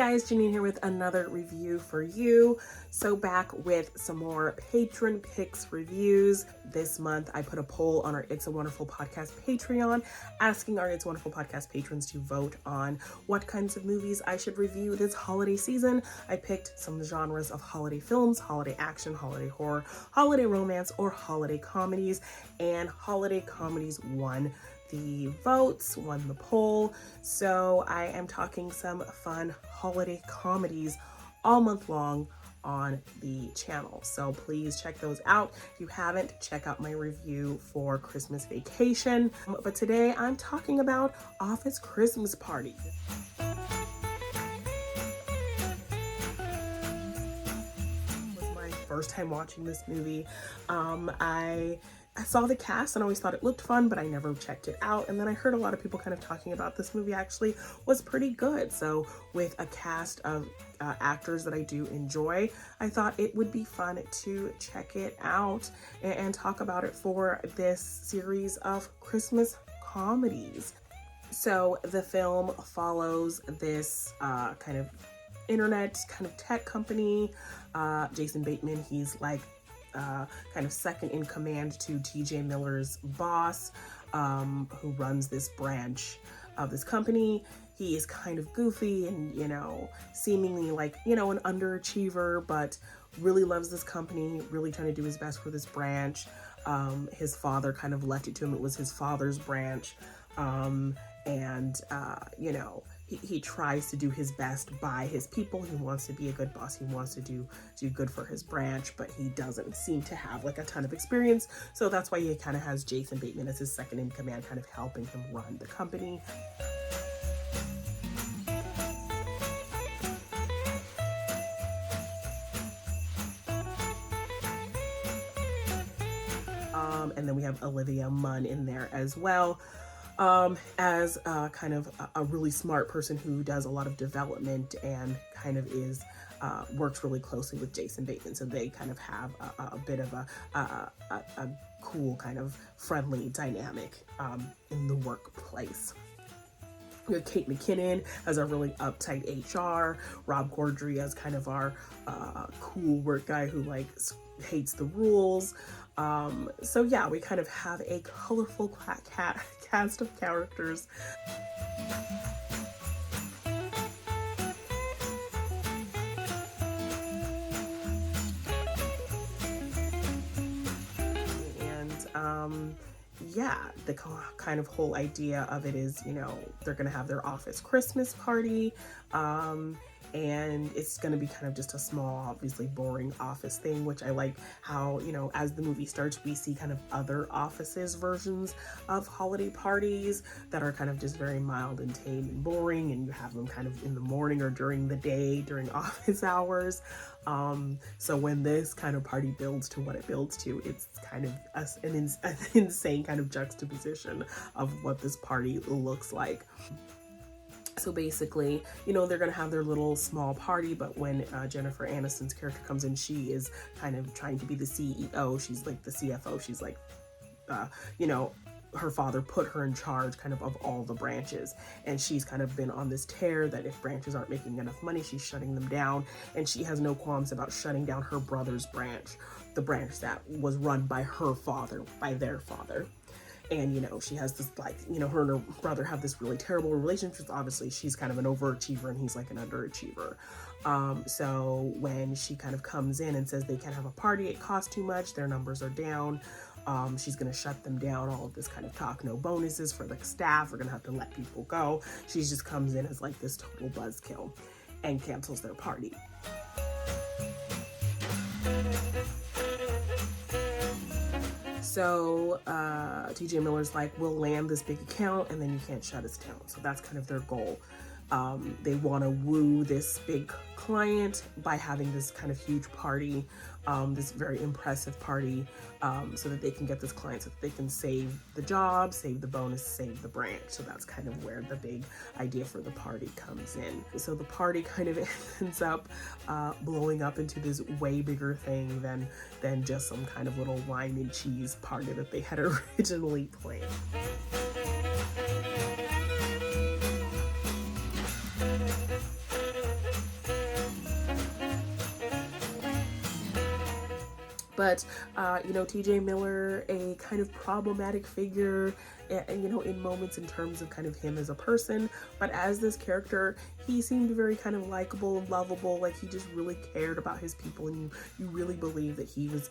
guys, Janine here with another review for you. So back with some more patron picks reviews. This month I put a poll on our It's a Wonderful Podcast Patreon asking our It's a Wonderful Podcast patrons to vote on what kinds of movies I should review this holiday season. I picked some genres of holiday films, holiday action, holiday horror, holiday romance, or holiday comedies, and holiday comedies won the votes, won the poll. So I am talking some fun holiday comedies all month long on the channel. So please check those out. If you haven't, check out my review for Christmas Vacation. But today I'm talking about Office Christmas Party. It was my first time watching this movie. I saw the cast and always thought it looked fun, but I never checked it out. And then I heard a lot of people kind of talking about this movie actually was pretty good. So with a cast of actors that I do enjoy, I thought it would be fun to check it out and talk about it for this series of Christmas comedies. So the film follows this kind of internet kind of tech company. Jason Bateman, he's like kind of second in command to TJ Miller's boss, who runs this branch of this company. He is kind of goofy and, seemingly like, an underachiever, but really loves this company, really trying to do his best for this branch. His father kind of left it to him. It was his father's branch. He tries to do his best by his people. He wants to be a good boss. He wants to do good for his branch, but he doesn't seem to have like a ton of experience. So that's why he kind of has Jason Bateman as his second in command, kind of helping him run the company. And then we have Olivia Munn in there as well. As kind of a really smart person who does a lot of development and kind of is works really closely with Jason Bateman, so they kind of have a bit of a cool kind of friendly dynamic in the workplace. We have Kate McKinnon as our really uptight HR, Rob Corddry as kind of our cool work guy who hates the rules. So yeah, we kind of have a colorful cast of characters. And yeah, the kind of whole idea of it is, they're gonna have their office Christmas party, and it's going to be kind of just a small, obviously boring office thing, which I like how, as the movie starts, we see kind of other offices versions of holiday parties that are kind of just very mild and tame and boring, and you have them kind of in the morning or during the day, during office hours. So when this kind of party builds to what it builds to, it's kind of an insane kind of juxtaposition of what this party looks like. So basically, they're going to have their little small party, but when Jennifer Aniston's character comes in, she is kind of trying to be the CEO. She's like the CFO. She's like, her father put her in charge kind of all the branches. And she's kind of been on this tear that if branches aren't making enough money, she's shutting them down. And she has no qualms about shutting down her brother's branch, the branch that was run by her father, by their father. And, she has this her and her brother have this really terrible relationship. Obviously, she's kind of an overachiever and he's like an underachiever. So when she kind of comes in and says they can't have a party, it costs too much, their numbers are down, she's going to shut them down, all of this kind of talk, no bonuses for the staff, we're going to have to let people go. She just comes in as like this total buzzkill and cancels their party. So TJ Miller's like, we'll land this big account and then you can't shut us down. So that's kind of their goal. They want to woo this big client by having this kind of huge party, this very impressive party, so that they can get this client, so that they can save the job, save the bonus, save the branch. So that's kind of where the big idea for the party comes in. So the party kind of ends up blowing up into this way bigger thing than just some kind of little wine and cheese party that they had originally planned. But, you know, TJ Miller, a kind of problematic figure, and, you know, in moments in terms of kind of him as a person. But as this character, he seemed very kind of likable and lovable. Like, he just really cared about his people, and you really believe that he was,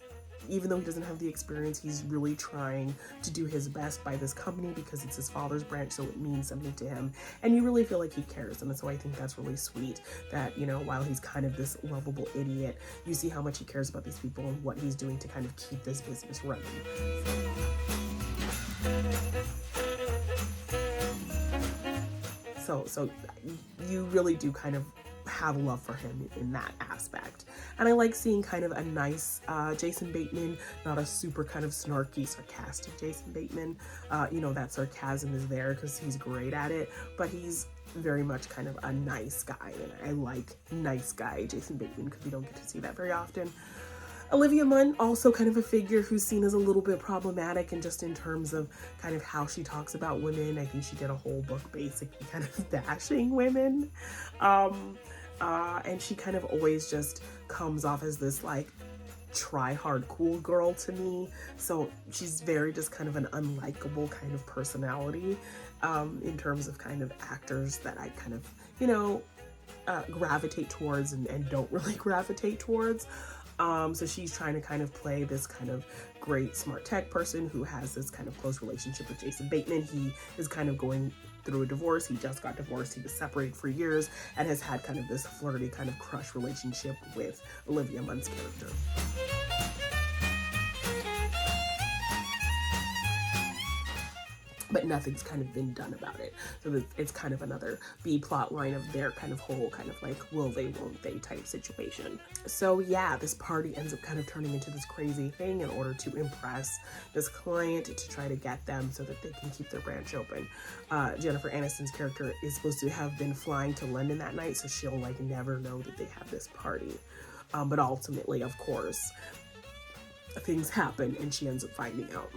even though he doesn't have the experience, he's really trying to do his best by this company because it's his father's branch, so it means something to him. And you really feel like he cares. And so I think that's really sweet that, you know, while he's kind of this lovable idiot, you see how much he cares about these people and what he's doing to kind of keep this business running. So you really do kind of have love for him in that aspect. And I like seeing kind of a nice Jason Bateman, not a super kind of snarky, sarcastic Jason Bateman. You know, that sarcasm is there because he's great at it, but he's very much kind of a nice guy, and I like nice guy Jason Bateman because we don't get to see that very often. Olivia Munn, also kind of a figure who's seen as a little bit problematic, and just in terms of kind of how she talks about women. I think she did a whole book basically kind of bashing women. And she kind of always just comes off as this like try hard cool girl to me. So she's very just kind of an unlikable kind of personality in terms of kind of actors that I kind of, you know, gravitate towards and don't really gravitate towards. So she's trying to kind of play this kind of great smart tech person who has this kind of close relationship with Jason Bateman. He is kind of going through a divorce. He just got divorced. He was separated for years and has had kind of this flirty kind of crush relationship with Olivia Munn's character. But nothing's kind of been done about it. So it's kind of another B plot line of their kind of whole kind of like will they, won't they type situation. So yeah, this party ends up kind of turning into this crazy thing in order to impress this client, to try to get them so that they can keep their branch open. Jennifer Aniston's character is supposed to have been flying to London that night, so she'll like never know that they have this party. But ultimately, of course, things happen and she ends up finding out.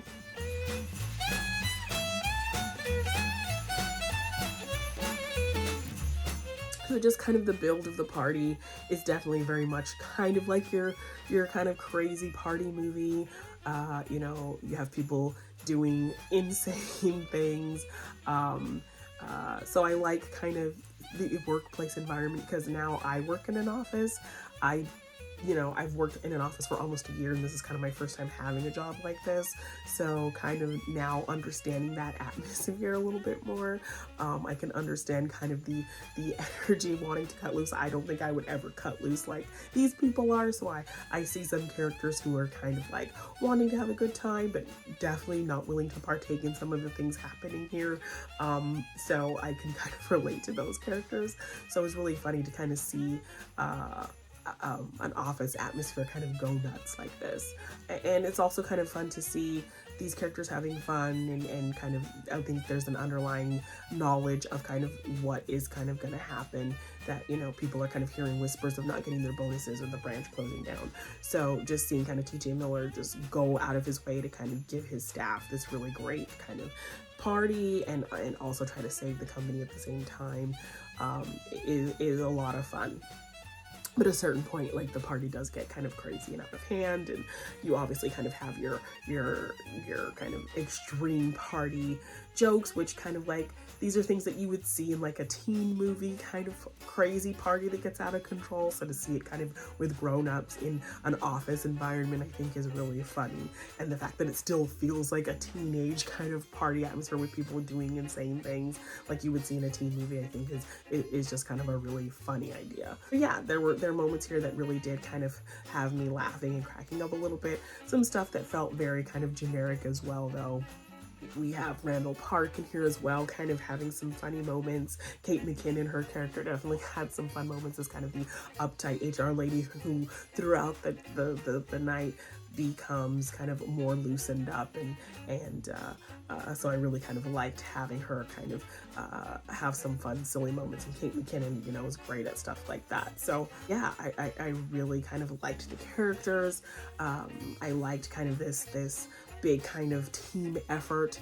So just kind of the build of the party is definitely very much kind of like your kind of crazy party movie. You know, you have people doing insane things. So I like kind of the workplace environment because now I work in an office. You know, I've worked in an office for almost a year, and this is kind of my first time having a job like this. So kind of now understanding that atmosphere a little bit more, I can understand kind of the energy wanting to cut loose. I don't think I would ever cut loose like these people are. So I see some characters who are kind of like wanting to have a good time, but definitely not willing to partake in some of the things happening here. So I can kind of relate to those characters. So it was really funny to kind of see, an office atmosphere kind of go nuts like this. And it's also kind of fun to see these characters having fun and kind of, I think there's an underlying knowledge of kind of what is kind of going to happen, that, you know, people are kind of hearing whispers of not getting their bonuses or the branch closing down. So just seeing kind of TJ Miller just go out of his way to kind of give his staff this really great kind of party and also try to save the company at the same time is a lot of fun. But at a certain point, like, the party does get kind of crazy and out of hand, and you obviously kind of have your kind of extreme party jokes, which kind of like, these are things that you would see in like a teen movie kind of crazy party that gets out of control. So to see it kind of with grown-ups in an office environment, I think is really funny. And the fact that it still feels like a teenage kind of party atmosphere with people doing insane things like you would see in a teen movie, I think is just kind of a really funny idea. But yeah, there are moments here that really did kind of have me laughing and cracking up a little bit. Some stuff that felt very kind of generic as well, though. We have Randall Park in here as well, kind of having some funny moments. Kate McKinnon, her character, definitely had some fun moments as kind of the uptight HR lady who throughout the night becomes kind of more loosened up, and so I really kind of liked having her kind of have some fun, silly moments. And Kate McKinnon, you know, is great at stuff like that. So yeah, I really kind of liked the characters. I liked kind of this big kind of team effort,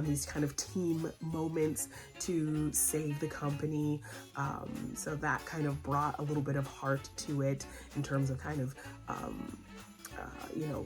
these kind of team moments to save the company. So that kind of brought a little bit of heart to it in terms of kind of you know,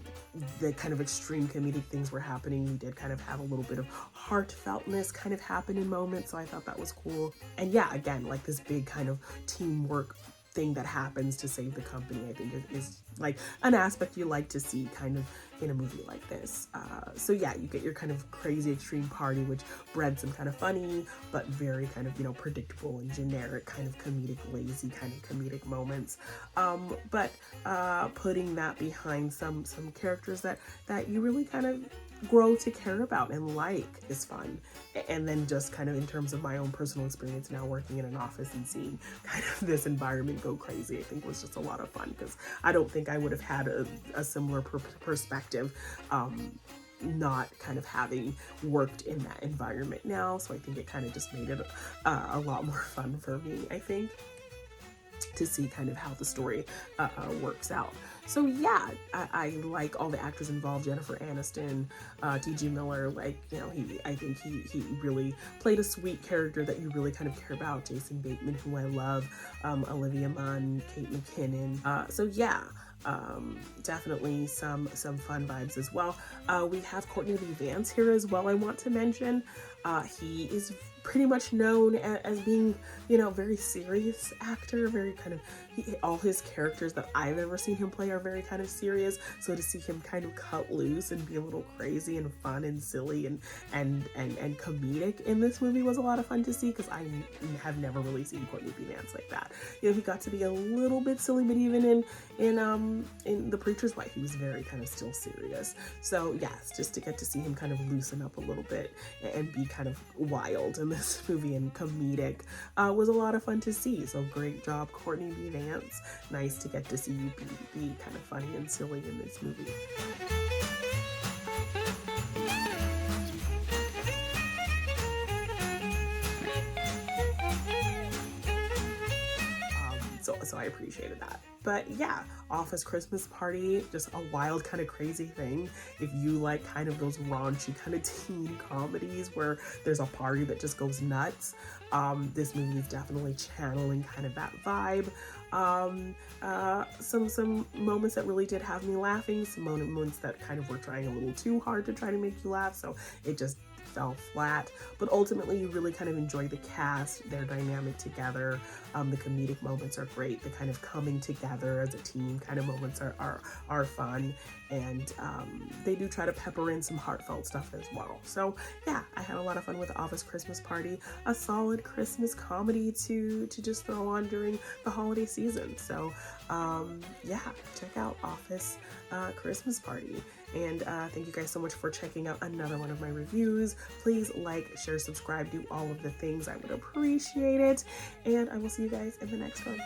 the kind of extreme comedic things were happening, we did kind of have a little bit of heartfeltness kind of happen in moments, so I thought that was cool. And yeah, again, like this big kind of teamwork thing that happens to save the company, I think is like an aspect you like to see kind of in a movie like this. So yeah, you get your kind of crazy extreme party, which bred some kind of funny but very kind of, you know, predictable and generic kind of comedic, lazy kind of comedic moments. But putting that behind some characters that you really kind of grow to care about and like is fun. And then just kind of in terms of my own personal experience now working in an office and seeing kind of this environment go crazy, I think was just a lot of fun, because I don't think I would have had a similar perspective not kind of having worked in that environment now. So I think it kind of just made it a lot more fun for me, I think, to see kind of how the story works out. So yeah, I like all the actors involved. Jennifer Aniston, T.G. Miller, like, you know, I think he really played a sweet character that you really kind of care about. Jason Bateman, who I love, Olivia Munn, Kate McKinnon. So yeah, definitely some fun vibes as well. We have Courtney Lee Vance here as well, I want to mention. He is pretty much known as being, you know, very serious actor, very kind of, all his characters that I've ever seen him play are very kind of serious. So to see him kind of cut loose and be a little crazy and fun and silly and comedic in this movie was a lot of fun to see, because I have never really seen Courtney B. Vance like that. You know, he got to be a little bit silly, but even in The Preacher's Wife, he was very kind of still serious. So yes, just to get to see him kind of loosen up a little bit and be kind of wild in this movie and comedic was a lot of fun to see. So great job, Courtney B. Vance. Nice to get to see you be kind of funny and silly in this movie. So I appreciated that. But yeah, Office Christmas Party, just a wild kind of crazy thing. If you like kind of those raunchy kind of teen comedies where there's a party that just goes nuts, this movie is definitely channeling kind of that vibe. Some moments that really did have me laughing, some moments that kind of were trying a little too hard to try to make you laugh, so it just fell flat. But ultimately you really kind of enjoy the cast, their dynamic together. The comedic moments are great. The kind of coming together as a team kind of moments are fun, and they do try to pepper in some heartfelt stuff as well. So yeah, I had a lot of fun with Office Christmas Party, a solid Christmas comedy to just throw on during the holiday season. So yeah, check out Office Christmas Party. And thank you guys so much for checking out another one of my reviews. Please like, share, subscribe, do all of the things. I would appreciate it. And I will see you guys in the next one.